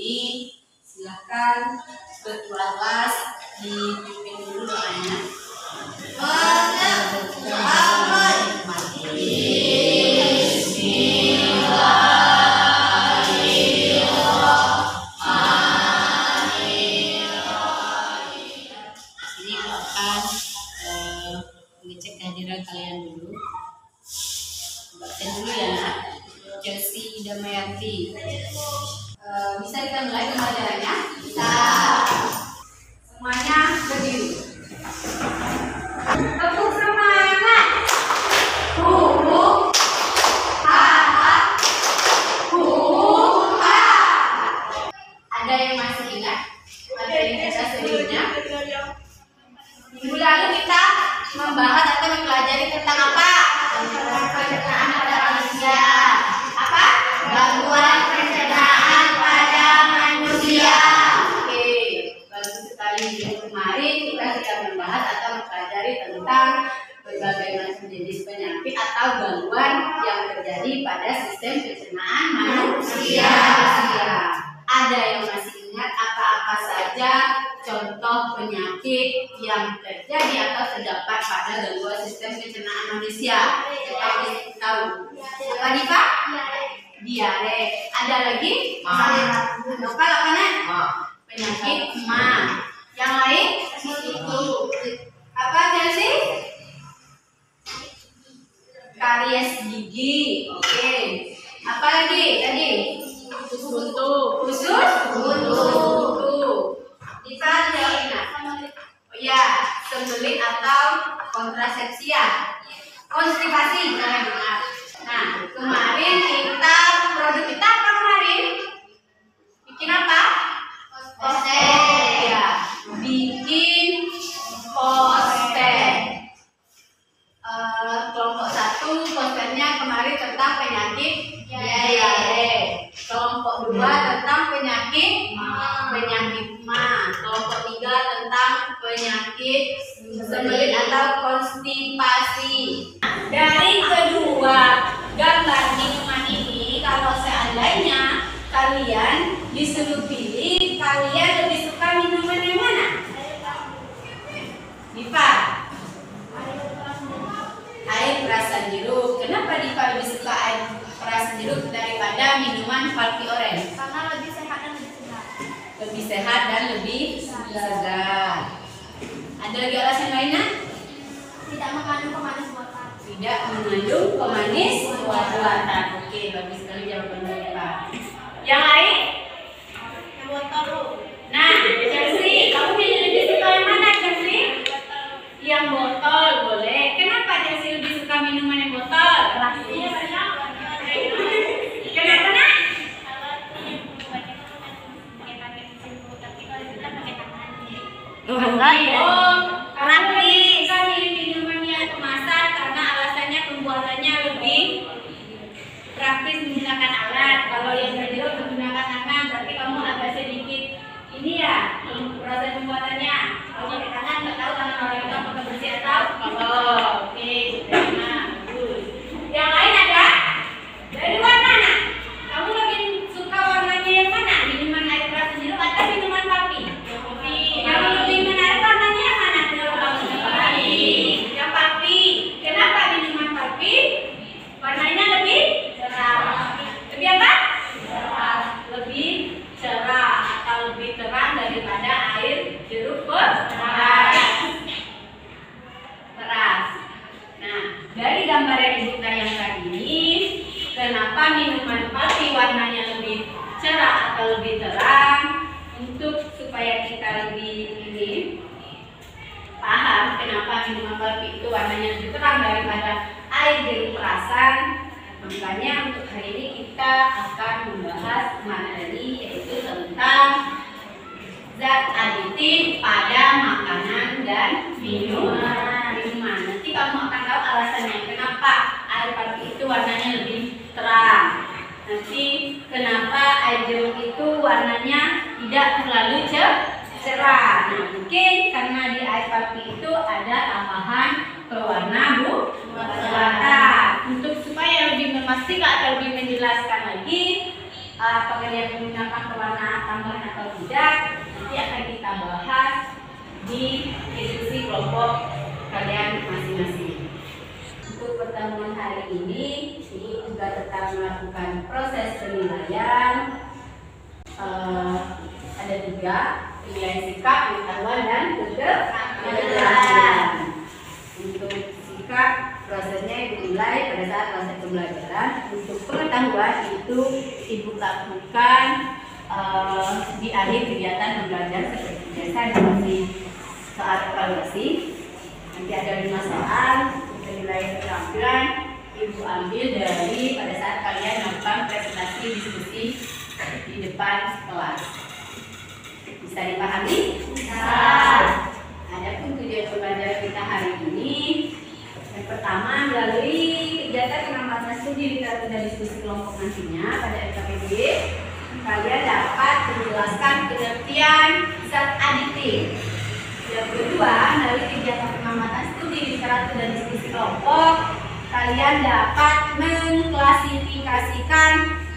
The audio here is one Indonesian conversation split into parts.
ini silahkan ketua kelas dipimpin dulu doanya. Ini akan mengecek kehadiran kalian dulu. Bacain dulu ya nak. Chelsea Damayanti. Bisa kita mulai pembelajarannya? Bisa. Semuanya berdiri. Tepuk semangat. Huruf H. Huruf H. Ada yang masih ingat? Ada yang kita sebelumnya? Minggu lalu kita membahas atau mempelajari tentang apa? Pencernaan pada manusia. Apa? Gangguan pencernaan pada manusia. Oke, bagus sekali. Kemarin kita sudah membahas atau mempelajari tentang berbagai macam jenis penyakit atau gangguan yang terjadi pada sistem pencernaan manusia. Ada yang masih ingat apa-apa saja contoh penyakit yang terjadi atau terdapat pada gangguan sistem pencernaan manusia? Kita tahu. Apa nih Pak? Diare. Ada lagi? Lokal apa nih? Penyakit ma. Yang lain? Itu. Apa sih? Karies gigi. Oke. Apa lagi? Tadi? Buntu. Khusus? Buntu. Bisa ingat? Oh ya, sembelit atau kontrasepsia. Konstipasi, jangan dengar. Nah, kemarin produk kita apa kemarin? Bikin apa? Poster. Ya, bikin poster. Kelompok 1 posternya kemarin tentang penyakit diare. Kelompok 2 tentang penyakit ma. Kelompok 3 tentang penyakit sembelit atau konstipasi. Dari kedua gambar minuman ini, kalau seandainya kalian disuruh pilih, kalian lebih suka minuman yang mana? Diva? Air perasan jeruk. Kenapa Diva lebih suka air perasan jeruk daripada minuman Valpi Orange? Karena lebih sehat dan lebih segar. Lebih sehat dan lebih segar. Ada lagi alasan lainnya? Tidak mengandung pemanis buatan. Tidak mengandung pemanis buatan. Oke, bagus sekali jawabannya Pak. Yang lain? Yang botol. Nah, Chelsea, kamu lebih suka yang mana Chelsea? Yang botol boleh. Kenapa Chelsea lebih suka minuman yang botol? Rasanya banyak. Kenapa nak? Praktis. Kali minuman yang kemasan karena alasannya pembuatannya lebih praktis menggunakan alat. Kalau yang jeruk menggunakan tangan, berarti kamu agak sedikit ini ya proses pembuatannya. Kalau pakai tangan nggak tahu tangan orang itu apakah bersih atau kotor. Oke, terima. Bagus. Yang lain ada? Dari luar mana? Kamu lebih suka warnanya yang mana? Minuman air keras jeruk atau minuman Valpi? Yang lebih menarik warnanya yang mana? Yang Valpi. Kenapa minuman Valpi? Warnanya lebih cerah. Lebih apa? Cerah. Lebih cerah atau lebih terang daripada air jeruk peras. Nah, dari gambar yang kita yang tadi ini, kenapa minuman Valpi warnanya lebih cerah atau lebih terang? Untuk supaya kita lebih paham kenapa minuman Valpi itu warnanya lebih terang daripada air jeruk perasan, makanya untuk hari ini kita akan membahas materi yaitu tentang zat aditif pada makanan dan minuman. Nanti kamu akan tahu alasannya kenapa air Valpi itu warnanya lebih terang. Nanti kenapa air jeruk itu warnanya tidak terlalu cerah. Nah, mungkin karena di air Valpi itu ada tambahan pewarna buatan. Untuk supaya lebih memastikan atau lebih menjelaskan lagi, apakah dia menggunakan pewarna tambahan atau tidak, nanti akan kita bahas di diskusi kelompok kalian masing-masing. Untuk pertemuan hari ini juga tetap melakukan proses penilaian. Ada 3, penilaian sikap, pengetahuan, dan keterampilan. Untuk sikap, prosesnya dimulai pada saat proses pembelajaran. Untuk pengetahuan itu ibu lakukan di akhir kegiatan pembelajaran seperti biasa di saat evaluasi. Nanti ada 5 soal. Penilaian keterampilan ibu ambil dari pada saat kalian melakukan presentasi diskusi di depan kelas. Bisa dipahami? Bisa. Adapun tujuan pembelajaran kita hari ini, yang pertama melalui kegiatan pengamatan studi literatur dan diskusi kelompok nantinya pada LKPD, kalian dapat menjelaskan pengertian zat aditif. Yang kedua, melalui kegiatan pengamatan studi literatur dan diskusi kelompok, kalian dapat mengklasifikasikan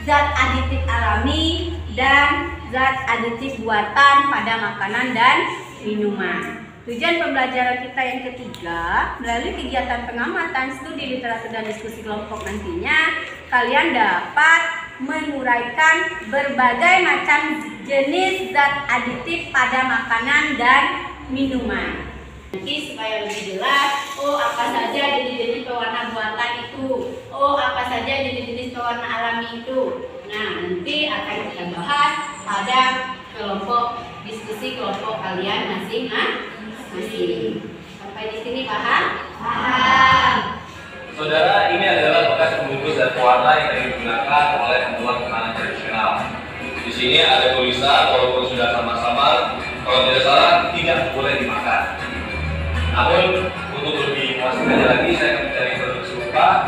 zat aditif alami dan zat aditif buatan pada makanan dan minuman. Tujuan pembelajaran kita yang ketiga, melalui kegiatan pengamatan studi literatur dan diskusi kelompok nantinya, kalian dapat menguraikan berbagai macam jenis zat aditif pada makanan dan minuman. Nanti supaya lebih jelas, apa saja jenis-jenis pewarna buatan itu, apa saja jenis-jenis pewarna alami itu. Nah, nanti akan kita bahas pada kelompok diskusi kelompok kalian masing-masing. Sampai di sini paham? Paham. Saudara, ini adalah bekas pembungkus dan pewarna yang digunakan oleh pembuat makanan tradisional. Di sini ada tulisan walaupun sudah sama-sama, kalau tidak salah tidak boleh dimakan. Namun untuk lebih pastinya lagi, saya akan mencari produk serupa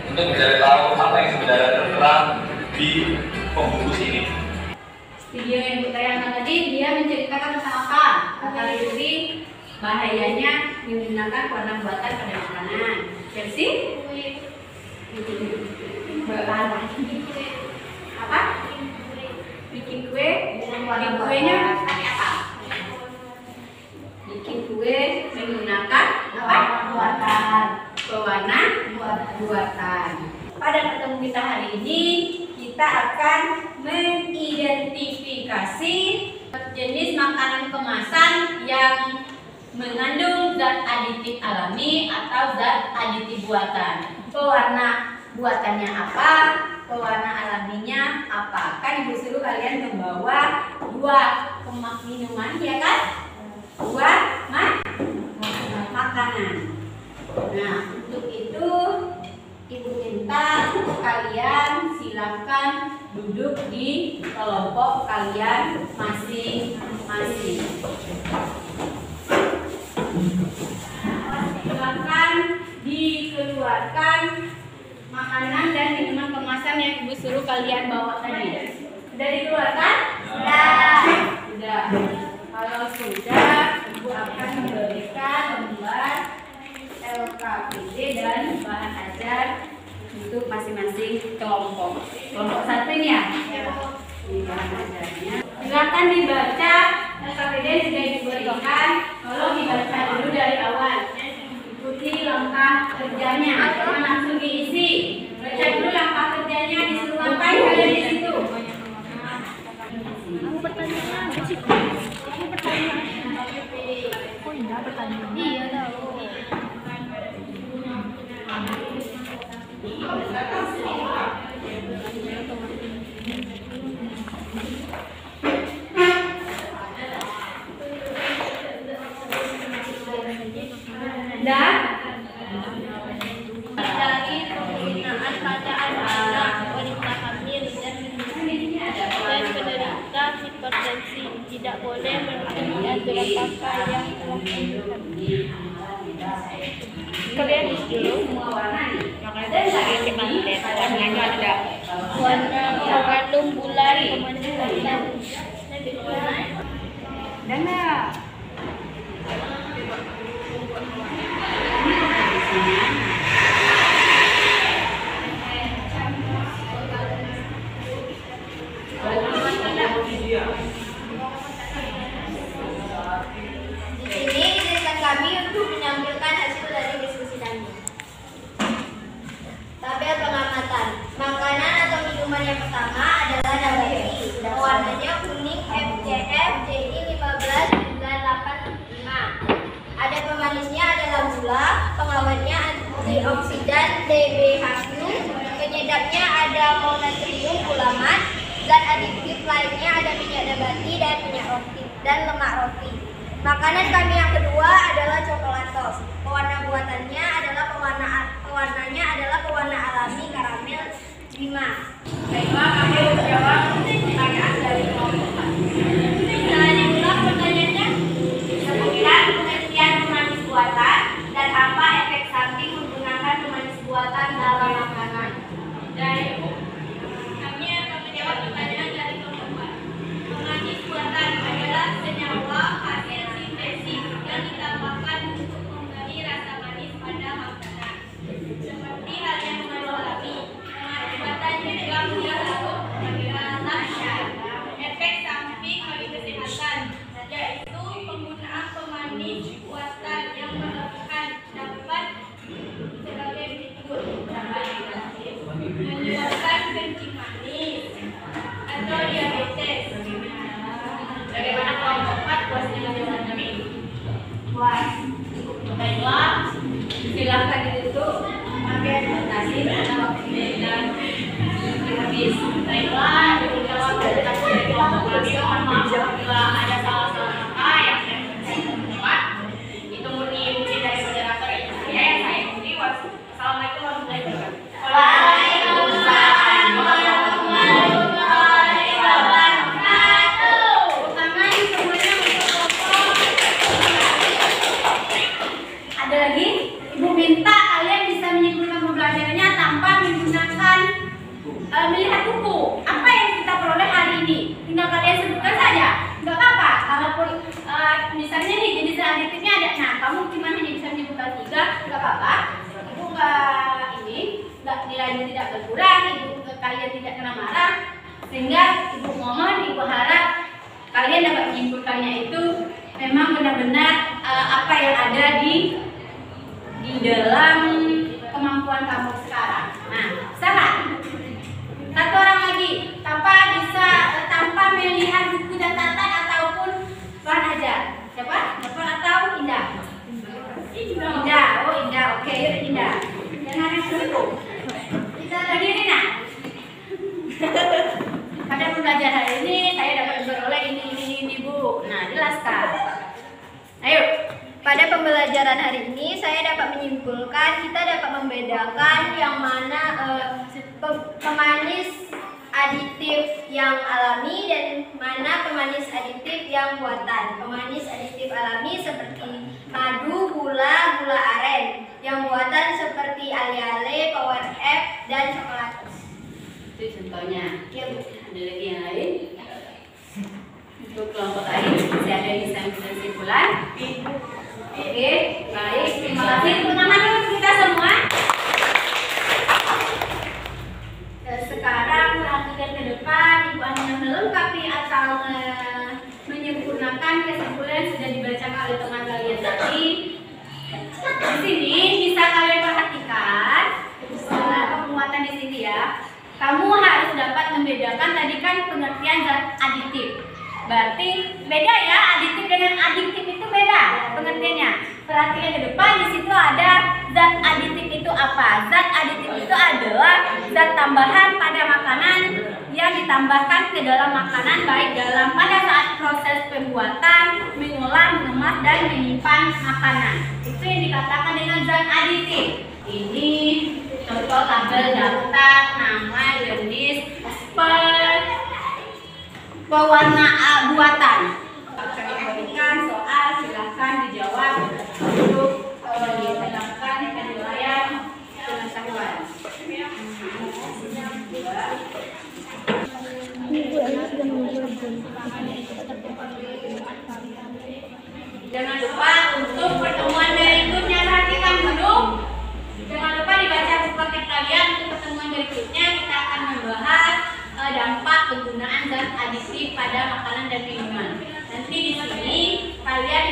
untuk mencari tahu apa yang sebenarnya tertera di pembungkus ini. Video yang ditayangkan tadi dia menceritakan tentang apa? Kata Lili, bahayanya menggunakan warna buatan pada makanan. Chelsea? Apa? Bikin kue dengan warna kuenya apa? Bikin kue menggunakan apa? Pewarna buatan. Pada pertemuan kita hari ini, kita akan mengidentifikasi jenis makanan kemasan yang mengandung zat aditif alami atau zat aditif buatan. Pewarna buatannya apa? Pewarna alaminya apa? Kan ibu suruh kalian membawa 2 minuman, ya kan? 2 makanan. Nah, untuk itu ibu minta kalian silakan duduk di kelompok kalian masing-masing. Silakan dikeluarkan makanan dan minuman kemasan yang ibu suruh kalian bawa tadi. Sudah dikeluarkan? Sudah. Kalau sudah, ibu akan memberikan lembar LKPD dan bahan ajar untuk masing-masing kelompok. Kelompok 1 ini ya? Ini bahan ajarnya. Silakan dibaca, LKPD sudah diberikan. Kalau dibaca dulu dari awal, ikuti langkah kerjanya, jangan langsung diisi. Baca dulu langkah kerjanya, disuruh ngapain kalian di situ. Aku pertanyaan. Oh iya pertanyaan. Iya tahu. Dan Dari penggunaan pada anak-anak wanita hamil dan penderita hipertensi tidak boleh mengikuti aturan pakai yang telah kalian dulu makanya warnanya ada warna mengandung bulan kemanusiaan Dana. Zat aditif lainnya ada minyak nabati dan minyak roti dan lemak roti. Makanan kami yang kedua adalah coklatos. Pewarna buatannya adalah pewarnanya adalah pewarna alami karamel 5. Baiklah, kami menjawab pertanyaan dari kelompok 4. Jangan diulang pertanyaannya. Kemungkinan pengertian pemanis buatan dan apa efek samping menggunakan pemanis buatan dalam makanan. Dari kami akan menjawab pertanyaan dari kelompok 4. Pemanis buatan adalah senyawa hasil sintesis yang ditambahkan untuk memberi rasa manis pada makanan. Seperti halnya mengandung alami, pemanis buatan juga mudah larut adalah efek samping bagi kesehatan, yaitu penggunaan pemanis buatan yang berlebihan dapat sebagai berikut. Menyebabkan kencing manis atau diabetes. Bagaimana kelompok 4 puasnya jawaban kami? Puas. Baiklah, silakan ditutup pakai notasi karena waktunya sudah habis. Baiklah, dijawab dari kelompok kami. Mohon maaf apabila ada salah-salah kata yang saya tidak tepat. Itu murni dari moderator itu saya murni. Wassalamualaikum warahmatullahi wabarakatuh. Waalaikumsalam warahmatullahi wabarakatuh. Utamanya semuanya untuk kelompok. Ada lagi? Ibu minta kalian bisa menyimpulkan pembelajarannya tanpa menggunakan melihat buku. Apa yang kita peroleh hari ini? Tinggal kalian sebutkan saja. Nggak apa-apa. Kalaupun misalnya nih jenis aditifnya ada, nah kamu cuma hanya bisa menyebutkan 3, nggak apa-apa. Ibu nggak nilainya tidak berkurang. Ibu kalian tidak kena marah. Sehingga ibu mohon, ibu harap kalian dapat menyimpulkannya itu memang benar-benar apa yang ada di dalam kemampuan kamu sekarang. Nah, salah. Satu orang lagi tanpa melihat buku catatan ataupun bahan ajar. Siapa? Novel atau Indah? Indah. Oh Indah. Oke, yuk Indah. Jangan yang dulu. Kita berdiri nah. Pada pembelajaran hari ini saya dapat beroleh ini Bu. Nah, jelaskan. Ayo. Pada pembelajaran hari ini saya dapat menyimpulkan kita dapat membedakan yang mana pemanis aditif yang alami dan mana pemanis aditif yang buatan. Pemanis aditif alami seperti madu, gula aren. Yang buatan seperti ale-ale, Power F, dan coklatos. Itu contohnya. Ya, Bu. Ada lagi yang lain? Untuk kelompok lain, masih ada yang bisa kesimpulan? Oke, baik. Terima kasih. Tepuk tangan dulu kita semua. Sekarang lanjutkan ke depan. Ibu hanya melengkapi atau menyempurnakan kesimpulan yang sudah dibacakan oleh teman kalian tadi. Di sini bisa kalian perhatikan penguatan di sini ya. Kamu harus dapat membedakan tadi kan pengertian zat aditif. Berarti beda ya, aditif dengan adiktif itu beda pengertiannya. Perhatikan ke depan, di situ ada zat aditif itu apa? Zat aditif itu adalah zat tambahan pada makanan yang ditambahkan ke dalam makanan baik dalam pada saat proses pembuatan, mengolah, mengemas dan menyimpan makanan. Itu yang dikatakan dengan zat aditif. Ini contoh tabel daftar nama jenis pewarna buatan. Kami berikan soal, silahkan dijawab untuk menetapkan penilaian pengetahuan. Jangan lupa untuk pertemuan berikutnya, perhatikan dulu. Jangan lupa dibaca buku paket kalian. Untuk pertemuan berikutnya kita akan membahas dampak penggunaan zat aditif pada makanan dan minuman. Nanti di sini kalian